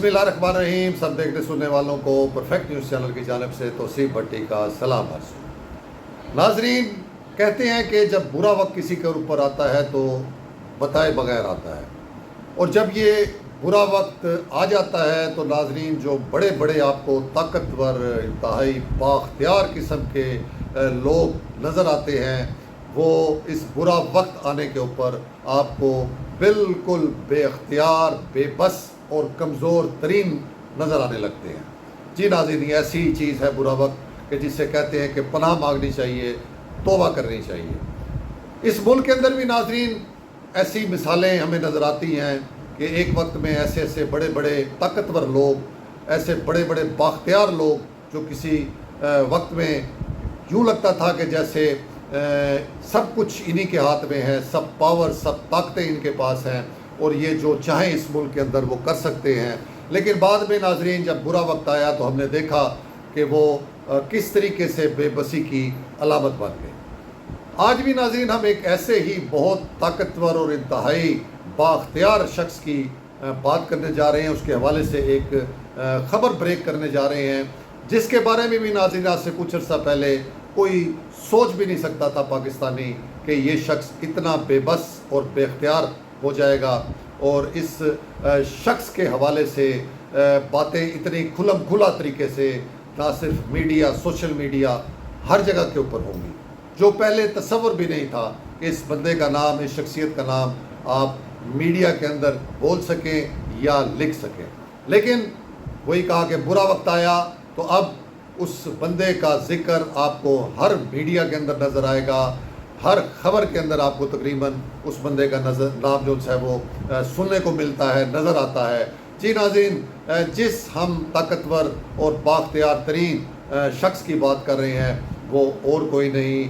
بسم اللہ الرحمن الرحیم. سب دیکھنے سننے والوں کو پرفیکٹ نیوز چینل کی جانب سے توصیف بھٹی کا سلام عرض. ناظرین, کہتے ہیں کہ جب برا وقت کسی کے اوپر آتا ہے تو بتائے بغیر آتا ہے, اور جب یہ برا وقت آ جاتا ہے تو ناظرین جو بڑے بڑے آپ کو طاقتور انتہائی بااختیار قسم کے لوگ نظر آتے ہیں, وہ اس برا وقت آنے کے اوپر آپ کو بالکل بے اختیار, بے بس اور کمزور ترین نظر آنے لگتے ہیں. جی ناظرین, یہ ایسی چیز ہے برا وقت کہ جس سے کہتے ہیں کہ پناہ مانگنی چاہیے, توبہ کرنی چاہیے. اس ملک کے اندر بھی ناظرین ایسی مثالیں ہمیں نظر آتی ہیں کہ ایک وقت میں ایسے ایسے بڑے بڑے طاقتور لوگ, ایسے بڑے بڑے بااختیار لوگ جو کسی وقت میں یوں لگتا تھا کہ جیسے سب کچھ انہی کے ہاتھ میں ہے, سب پاور, سب طاقتیں ان کے پاس ہیں اور یہ جو چاہیں اس ملک کے اندر وہ کر سکتے ہیں. لیکن بعد میں ناظرین جب برا وقت آیا تو ہم نے دیکھا کہ وہ کس طریقے سے بے بسی کی علامت بن گئے. آج بھی ناظرین ہم ایک ایسے ہی بہت طاقتور اور انتہائی بااختیار شخص کی بات کرنے جا رہے ہیں. اس کے حوالے سے ایک خبر بریک کرنے جا رہے ہیں جس کے بارے میں بھی ناظرین آج سے کچھ عرصہ پہلے کوئی سوچ بھی نہیں سکتا تھا پاکستانی کہ یہ شخص اتنا بے بس اور بے اختیار ہو جائے گا, اور اس شخص کے حوالے سے باتیں اتنی کھلم کھلا طریقے سے نہ صرف میڈیا, سوشل میڈیا, ہر جگہ کے اوپر ہوں گی, جو پہلے تصور بھی نہیں تھا کہ اس بندے کا نام, اس شخصیت کا نام آپ میڈیا کے اندر بول سکیں یا لکھ سکیں. لیکن وہی کہا کہ برا وقت آیا تو اب اس بندے کا ذکر آپ کو ہر میڈیا کے اندر نظر آئے گا, ہر خبر کے اندر آپ کو تقریباً اس بندے کا نام جو ہے وہ سننے کو ملتا ہے, نظر آتا ہے. جی ناظرین, جس ہم طاقتور اور بااختیار ترین شخص کی بات کر رہے ہیں وہ اور کوئی نہیں,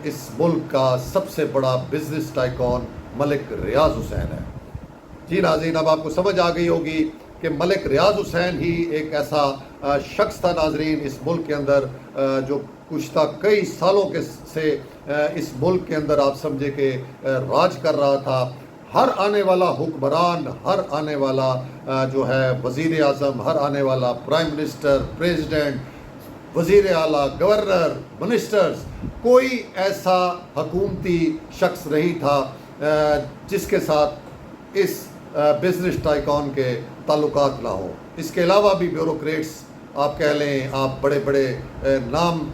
اس ملک کا سب سے بڑا بزنس ٹائکون ملک ریاض حسین ہے. جی ناظرین, اب آپ کو سمجھ آ گئی ہوگی کہ ملک ریاض حسین ہی ایک ایسا شخص تھا ناظرین اس ملک کے اندر جو گزشتہ کئی سالوں سے اس ملک کے اندر آپ سمجھے کہ راج کر رہا تھا. ہر آنے والا حکمران, ہر آنے والا جو ہے وزیر اعظم, ہر آنے والا پرائم منسٹر, پریزیڈنٹ, وزیر اعلیٰ, گورنر, منسٹرز, کوئی ایسا حکومتی شخص نہیں تھا جس کے ساتھ اس بزنس ٹائکون کے تعلقات نہ ہو. اس کے علاوہ بھی بیوروکریٹس آپ کہہ لیں, آپ بڑے بڑے نام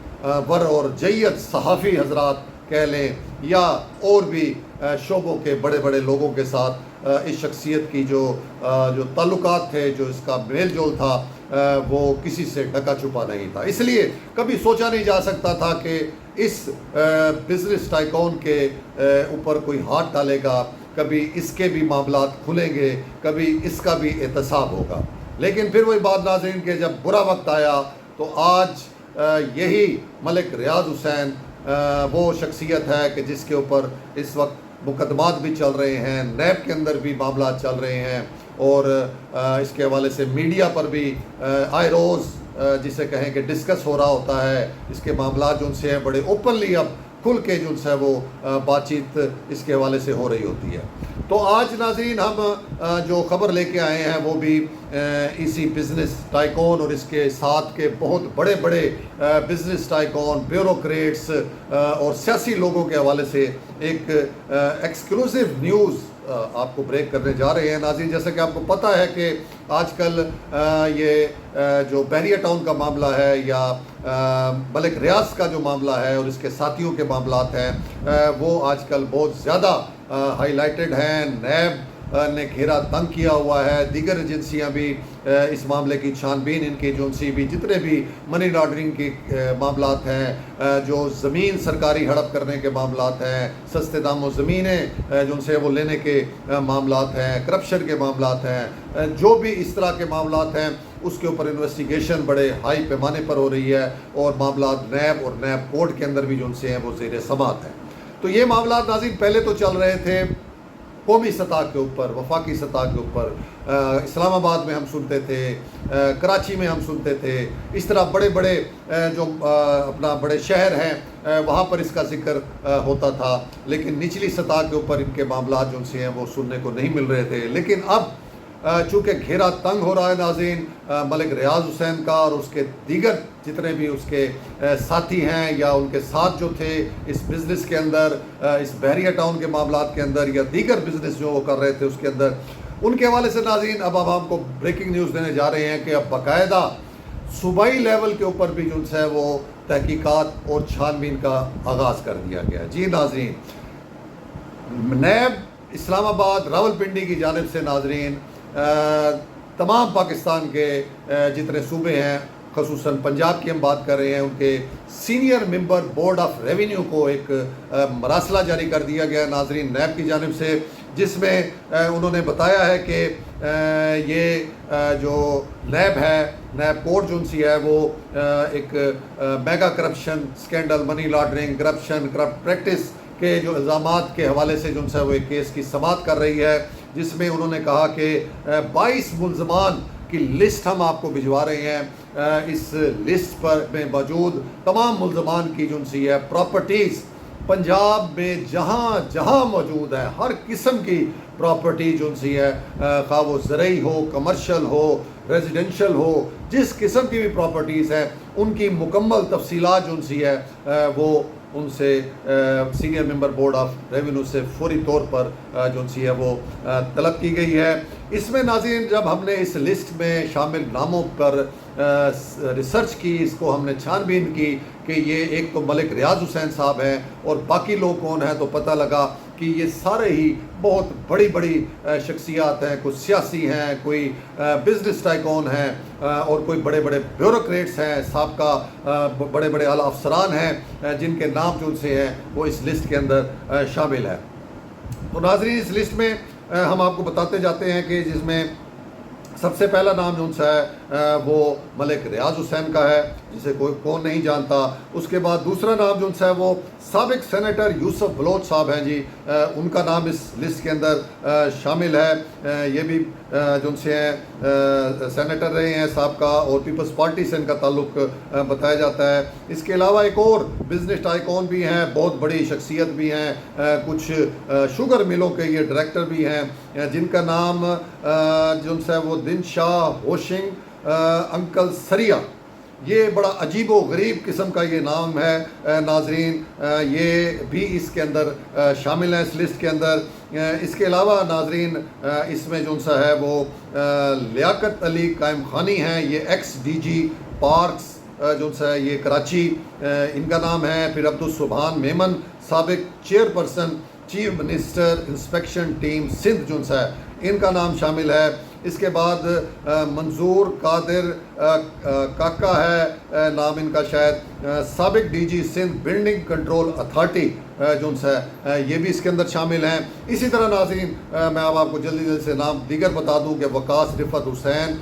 ور اور جیت صحافی حضرات کہہ لیں, یا اور بھی شعبوں کے بڑے بڑے لوگوں کے ساتھ اس شخصیت کی جو تعلقات تھے, جو اس کا میل جول تھا, وہ کسی سے ڈھکا چھپا نہیں تھا. اس لیے کبھی سوچا نہیں جا سکتا تھا کہ اس بزنس ٹائکون کے اوپر کوئی ہاتھ ڈالے گا, کبھی اس کے بھی معاملات کھلیں گے, کبھی اس کا بھی احتساب ہوگا. لیکن پھر وہی بات ناظرین کہ جب برا وقت آیا تو آج یہی ملک ریاض حسین وہ شخصیت ہے کہ جس کے اوپر اس وقت مقدمات بھی چل رہے ہیں, نیب کے اندر بھی معاملات چل رہے ہیں, اور اس کے حوالے سے میڈیا پر بھی آئے روز جسے کہیں کہ ڈسکس ہو رہا ہوتا ہے. اس کے معاملات جو ان سے ہیں بڑے اوپنلی اب کھل کے جو ہے وہ بات چیت اس کے حوالے سے ہو رہی ہوتی ہے. تو آج ناظرین ہم جو خبر لے کے آئے ہیں وہ بھی اسی بزنس ٹائکون اور اس کے ساتھ کے بہت بڑے بڑے بزنس ٹائکون, بیوروکریٹس اور سیاسی لوگوں کے حوالے سے ایک ایکسکلوسیو نیوز آپ کو بریک کرنے جا رہے ہیں. ناظرین, جیسا کہ آپ کو پتہ ہے کہ آج کل یہ جو بحریہ ٹاؤن کا معاملہ ہے یا ملک ریاض کا جو معاملہ ہے اور اس کے ساتھیوں کے معاملات ہیں, وہ آج کل بہت زیادہ ہائی لائٹڈ ہیں. نیب نے گھیرا تنگ کیا ہوا ہے, دیگر ایجنسیاں بھی اس معاملے کی چھان بین, ان کی جو سی بھی جتنے بھی منی لانڈرنگ کے معاملات ہیں, جو زمین سرکاری ہڑپ کرنے کے معاملات ہیں, سستے داموں زمینیں جو ان سے وہ لینے کے معاملات ہیں, کرپشن کے معاملات ہیں, جو بھی اس طرح کے معاملات ہیں اس کے اوپر انویسٹیگیشن بڑے ہائی پیمانے پر ہو رہی ہے, اور معاملات نیب اور نیب کورٹ کے اندر بھی جو ان سے ہیں وہ زیر سماعت ہیں. تو یہ معاملات ناظرین پہلے تو چل رہے تھے قومی سطح کے اوپر, وفاقی سطح کے اوپر, اسلام آباد میں ہم سنتے تھے, کراچی میں ہم سنتے تھے, اس طرح بڑے بڑے جو اپنا بڑے شہر ہیں وہاں پر اس کا ذکر ہوتا تھا. لیکن نچلی سطح کے اوپر ان کے معاملات جو سے ہیں وہ سننے کو نہیں مل رہے تھے. لیکن اب چونکہ گھیرا تنگ ہو رہا ہے ناظرین ملک ریاض حسین کا اور اس کے دیگر جتنے بھی اس کے ساتھی ہیں یا ان کے ساتھ جو تھے اس بزنس کے اندر، اس بحریہ ٹاؤن کے معاملات کے اندر یا دیگر بزنس جو وہ کر رہے تھے اس کے اندر، ان کے حوالے سے ناظرین اب ہم کو بریکنگ نیوز دینے جا رہے ہیں کہ اب باقاعدہ صوبائی لیول کے اوپر بھی جو ہے وہ تحقیقات اور چھان بین کا آغاز کر دیا گیا ہے۔ جی ناظرین، نیب اسلام آباد راولپنڈی کی جانب سے ناظرین تمام پاکستان کے جتنے صوبے ہیں، خصوصاً پنجاب کی ہم بات کر رہے ہیں، ان کے senior member board of revenue کو ایک مراسلہ جاری کر دیا گیا ناظرین نیب کی جانب سے، جس میں انہوں نے بتایا ہے کہ یہ جو نیب ہے، نیب کوڈ جو سی ہے وہ ایک mega corruption scandal, money laundering, corruption, corrupt practice کے جو الزامات کے حوالے سے جو ہے وہ ایک کیس کی سماعت کر رہی ہے، جس میں انہوں نے کہا کہ 22 ملزمان کی لسٹ ہم آپ کو بھجوا رہے ہیں۔ اس لسٹ پر میں موجود تمام ملزمان کی جو سی ہے پراپرٹیز پنجاب میں جہاں جہاں موجود ہے، ہر قسم کی پراپرٹی جو سی ہے، خواہ وہ زرعی ہو، کمرشل ہو، ریزیڈنشل ہو، جس قسم کی بھی پراپرٹیز ہیں، ان کی مکمل تفصیلات جو سی ہے وہ ان سے senior member board of revenue سے فوری طور پر جو سی ہے وہ طلب کی گئی ہے۔ اس میں ناظرین جب ہم نے اس لسٹ میں شامل ناموں پر ریسرچ کی، اس کو ہم نے چھان بین کی کہ یہ ایک تو ملک ریاض حسین صاحب ہیں اور باقی لوگ کون ہیں، تو پتہ لگا کہ یہ سارے ہی بہت بڑی بڑی شخصیات ہیں، کوئی سیاسی ہیں، کوئی بزنس ٹائکون ہیں اور کوئی بڑے بڑے بیوروکریٹس ہیں، سابقہ بڑے بڑے اعلیٰ افسران ہیں جن کے نام جو سے ہیں وہ اس لسٹ کے اندر شامل ہے۔ تو ناظرین اس لسٹ میں ہم آپ کو بتاتے جاتے ہیں کہ جس میں سب سے پہلا نام جو ہے وہ ملک ریاض حسین کا ہے، جسے کوئی کون نہیں جانتا۔ اس کے بعد دوسرا نام جو ہے وہ سابق سینیٹر یوسف بلوچ صاحب ہیں جی، ان کا نام اس لسٹ کے اندر شامل ہے۔ یہ بھی جو سے ہیں سینیٹر رہے ہیں سابقہ اور پیپلز پارٹی سے ان کا تعلق بتایا جاتا ہے۔ اس کے علاوہ ایک اور بزنس ٹائکون بھی ہیں، بہت بڑی شخصیت بھی ہیں، کچھ شوگر ملوں کے یہ ڈائریکٹر بھی ہیں، جن کا نام جو ہے وہ دن شاہ ہوشنگ انکل سریا۔ یہ بڑا عجیب و غریب قسم کا یہ نام ہے ناظرین، یہ بھی اس کے اندر شامل ہیں اس لسٹ کے اندر۔ اس کے علاوہ ناظرین اس میں جو سا ہے وہ لیاقت علی قائم خانی ہیں، یہ ایکس ڈی جی پارکس جو سا ہے یہ کراچی، ان کا نام ہے۔ پھر عبدالسبحان میمن سابق chairperson chief minister inspection team Sindh جو سا ہے، ان کا نام شامل ہے۔ اس کے بعد منظور قادر کاکا ہے نام ان کا شاید، سابق D G Sindh building control authority جو ہے یہ بھی اس کے اندر شامل ہیں۔ اسی طرح ناظرین میں اب آپ کو جلدی جلدی سے نام دیگر بتا دوں کہ وقاص رفت حسین،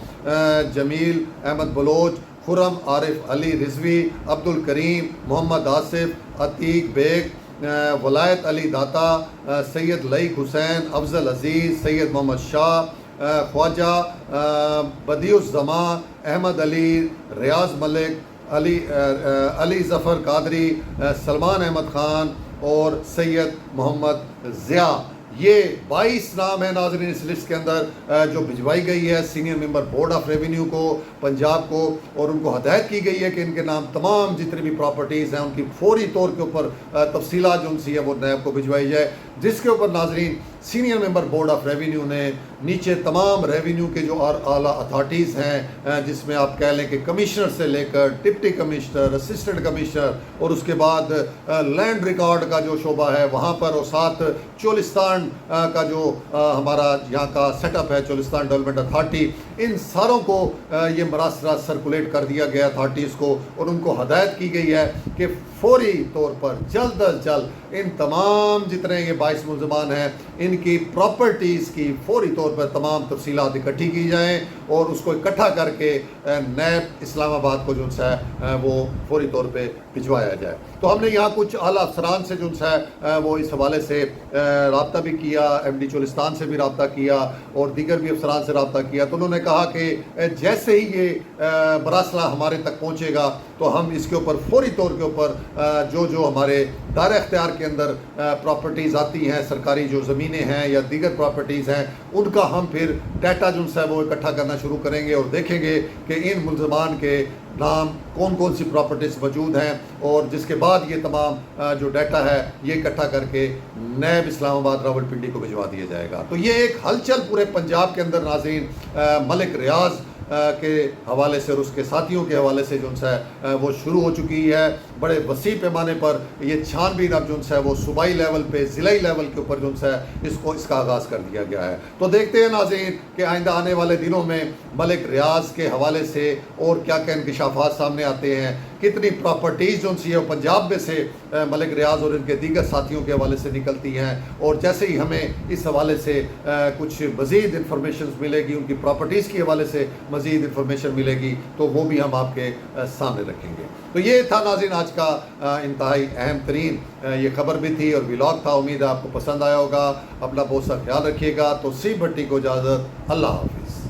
جمیل احمد بلوچ، خرم عارف علی رضوی، عبد الکریم، محمد آصف، عتیق بیگ، ولایت علی داتا، سید لئیق حسین، افضل عزیز، سید محمد شاہ، خواجہ بدیع الزمان، احمد علی، ریاض ملک، علی ظفر قادری، سلمان احمد خان اور سید محمد ضیاء۔ یہ 22 نام ہیں ناظرین اس لسٹ کے اندر جو بھجوائی گئی ہے senior member board of revenue کو پنجاب کو، اور ان کو ہدایت کی گئی ہے کہ ان کے نام تمام جتنی بھی پراپرٹیز ہیں ان کی فوری طور کے اوپر تفصیلات جو ان سی ہے وہ نیب کو بھجوائی جائے، جس کے اوپر ناظرین senior member board of revenue نے نیچے تمام ریونیو کے جو اعلیٰ اتھارٹیز ہیں، جس میں آپ کہہ لیں کہ کمشنر سے لے کر ڈپٹی کمشنر، اسسٹنٹ کمشنر، اور اس کے بعد لینڈ ریکارڈ کا جو شعبہ ہے وہاں پر، اور ساتھ چولستان کا جو ہمارا یہاں کا سیٹ اپ ہے چولستان ڈیولپمنٹ اتھارٹی، ان ساروں کو یہ مراسلہ سرکولیٹ کر دیا گیا اتھارٹیز کو، اور ان کو ہدایت کی گئی ہے کہ فوری طور پر جلد از جلد ان تمام جتنے یہ 22 ملزمان ہیں ان کی پراپرٹیز کی فوری طور پر تمام تفصیلات اکٹھی کی جائیں اور اس کو اکٹھا کر کے نیب اسلام آباد کو جو ہے وہ فوری طور پہ بھجوایا جائے۔ تو ہم نے یہاں کچھ اعلیٰ افسران سے جو ہے وہ اس حوالے سے رابطہ بھی کیا، ایم ڈی چولستان سے بھی رابطہ کیا اور دیگر بھی افسران سے رابطہ کیا، تو انہوں نے کہا کہ جیسے ہی یہ مراسلہ ہمارے تک پہنچے گا تو ہم اس کے اوپر فوری طور کے اوپر جو ہمارے دائرہ اختیار کے اندر پراپرٹیز آتی ہیں، سرکاری جو زمینیں ہیں یا دیگر پراپرٹیز ہیں، ان کا ہم پھر ڈیٹا جو ہے وہ اکٹھا کرنا شروع کریں گے اور دیکھیں گے کہ ان ملزمان کے نام کون کون سی پراپرٹیز موجود ہیں، اور جس کے بعد یہ تمام جو ڈیٹا ہے یہ اکٹھا کر کے نیب اسلام آباد راولپنڈی کو بھجوا دیا جائے گا۔ تو یہ ایک ہلچل پورے پنجاب کے اندر ناظرین ملک ریاض کے حوالے سے اور اس کے ساتھیوں کے حوالے سے جو ہے وہ شروع ہو چکی ہے۔ بڑے وسیع پیمانے پر یہ چھان بین اب جو ہے وہ صوبائی لیول پہ، ضلعی لیول کے اوپر جو ہے اس کا آغاز کر دیا گیا ہے۔ تو دیکھتے ہیں ناظرین کہ آئندہ آنے والے دنوں میں ملک ریاض کے حوالے سے اور کیا کیا انکشافات سامنے آتے ہیں، کتنی پراپرٹیز جو سی ہے وہ پنجاب میں سے ملک ریاض اور ان کے دیگر ساتھیوں کے حوالے سے نکلتی ہیں، اور جیسے ہی ہمیں اس حوالے سے کچھ مزید انفارمیشنز ملے گی، ان کی پراپرٹیز کے حوالے سے مزید انفارمیشن ملے گی تو وہ بھی ہم آپ کے سامنے رکھیں گے۔ تو یہ تھا ناظرین آج کا انتہائی اہم ترین یہ خبر بھی تھی اور ولاگ تھا، امید ہے آپ کو پسند آیا ہوگا۔ اپنا بہت سا خیال رکھیے گا۔ تو سی بھٹی کو اجازت، اللہ حافظ۔